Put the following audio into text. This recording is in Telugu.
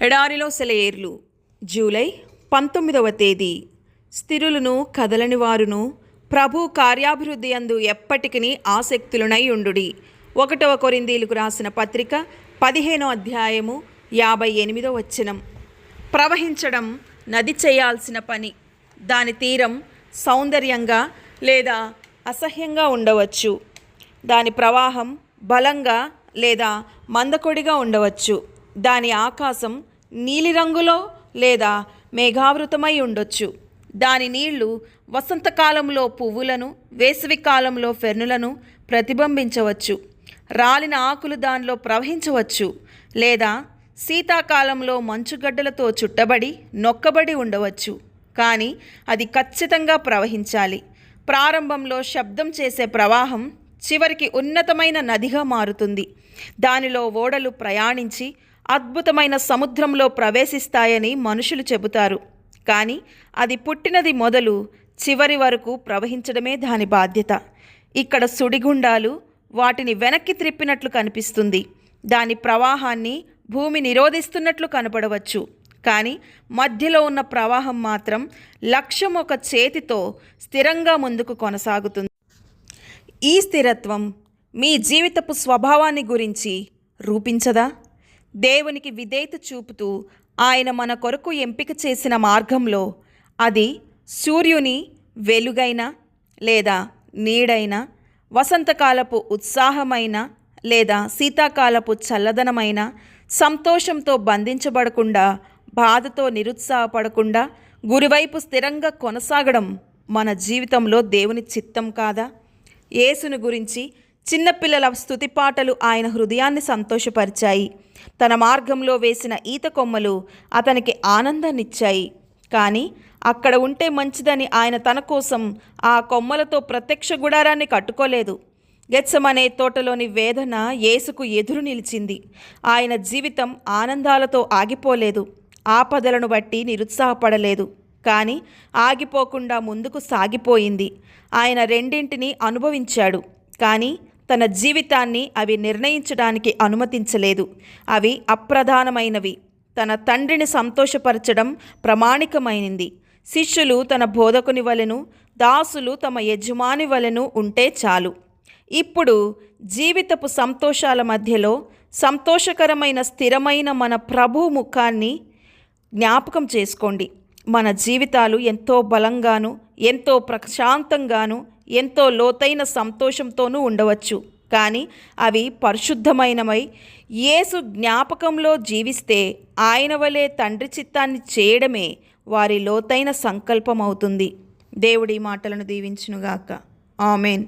ఎడారిలో సెలయేర్లు జూలై 19వ తేదీ. స్థిరులను కదలని వారును ప్రభు కార్యాభివృద్ధి అందు ఎప్పటికీ ఆసక్తులునై ఉండుడి. 1 కొరింథీయులకు రాసిన పత్రిక 15వ అధ్యాయము 58వ వచనం. ప్రవహించడం నది చేయాల్సిన పని. దాని తీరం సౌందర్యంగా లేదా అసహ్యంగా ఉండవచ్చు. దాని ప్రవాహం బలంగా లేదా మందకొడిగా ఉండవచ్చు. దాని ఆకాశం నీలిరంగులో లేదా మేఘావృతమై ఉండొచ్చు. దాని నీళ్లు వసంతకాలంలో పువ్వులను, వేసవికాలంలో ఫెర్నులను ప్రతిబింబించవచ్చు. రాలిన ఆకులు దానిలో ప్రవహించవచ్చు లేదా శీతాకాలంలో మంచుగడ్డలతో చుట్టబడి నొక్కబడి ఉండవచ్చు. కానీ అది ఖచ్చితంగా ప్రవహించాలి. ప్రారంభంలో శబ్దం చేసే ప్రవాహం చివరికి ఉన్నతమైన నదిగా మారుతుంది. దానిలో ఓడలు ప్రయాణించి అద్భుతమైన సముద్రంలో ప్రవేశిస్తాయని మనుషులు చెబుతారు. కానీ అది పుట్టినది మొదలు చివరి వరకు ప్రవహించడమే దాని బాధ్యత. ఇక్కడ సుడిగుండాలు వాటిని వెనక్కి త్రిప్పినట్లు కనిపిస్తుంది. దాని ప్రవాహాన్ని భూమి నిరోధిస్తున్నట్లు కనపడవచ్చు. కానీ మధ్యలో ఉన్న ప్రవాహం మాత్రం లక్ష్యం ఒక చేతితో స్థిరంగా ముందుకు కొనసాగుతుంది. ఈ స్థిరత్వం మీ జీవితపు స్వభావాన్ని గురించి రూపించదా? దేవునికి విధేయత చూపుతూ ఆయన మన కొరకు ఎంపిక చేసిన మార్గంలో అది సూర్యుని వెలుగైన లేదా నీడైన, వసంతకాలపు ఉత్సాహమైన లేదా శీతాకాలపు చల్లదనమైన, సంతోషంతో బంధించబడకుండా, బాధతో నిరుత్సాహపడకుండా గురివైపు స్థిరంగా కొనసాగడం మన జీవితంలో దేవుని చిత్తం కాదా? యేసును గురించి చిన్నపిల్లల స్తుతి పాటలు ఆయన హృదయాన్ని సంతోషపరిచాయి. తన మార్గంలో వేసిన ఈత కొమ్మలు అతనికి ఆనందాన్నిచ్చాయి. కానీ అక్కడ ఉంటే మంచిదని ఆయన తన కోసం ఆ కొమ్మలతో ప్రత్యక్ష గుడారాన్ని కట్టుకోలేదు. గెత్సెమనే తోటలోని వేదన యేసుకు ఎదురు నిలిచింది. ఆయన జీవితం ఆనందాలతో ఆగిపోలేదు. ఆపదలను బట్టి నిరుత్సాహపడలేదు. కానీ ఆగిపోకుండా ముందుకు సాగిపోయింది. ఆయన రెండింటినీ అనుభవించాడు. కానీ తన జీవితాన్ని అవి నిర్ణయించడానికి అనుమతించలేదు. అవి అప్రధానమైనవి. తన తండ్రిని సంతోషపరచడం ప్రామాణికమైనది. శిష్యులు తన బోధకుని వలెను, దాసులు తమ యజమాని వలెను ఉంటే చాలు. ఇప్పుడు జీవితపు సంతోషాల మధ్యలో సంతోషకరమైన స్థిరమైన మన ప్రభు ముఖాన్ని జ్ఞాపకం చేసుకోండి. మన జీవితాలు ఎంతో బలంగాను, ఎంతో ప్రశాంతంగాను, ఎంతో లోతైన సంతోషంతోనూ ఉండవచ్చు. కానీ అవి పరిశుద్ధమైనవై యేసు జ్ఞాపకంలో జీవిస్తే ఆయన వలె తండ్రి చిత్తాన్ని చేయడమే వారి లోతైన సంకల్పం అవుతుంది. దేవుడి మాటలను దీవించునుగాక. ఆమెన్.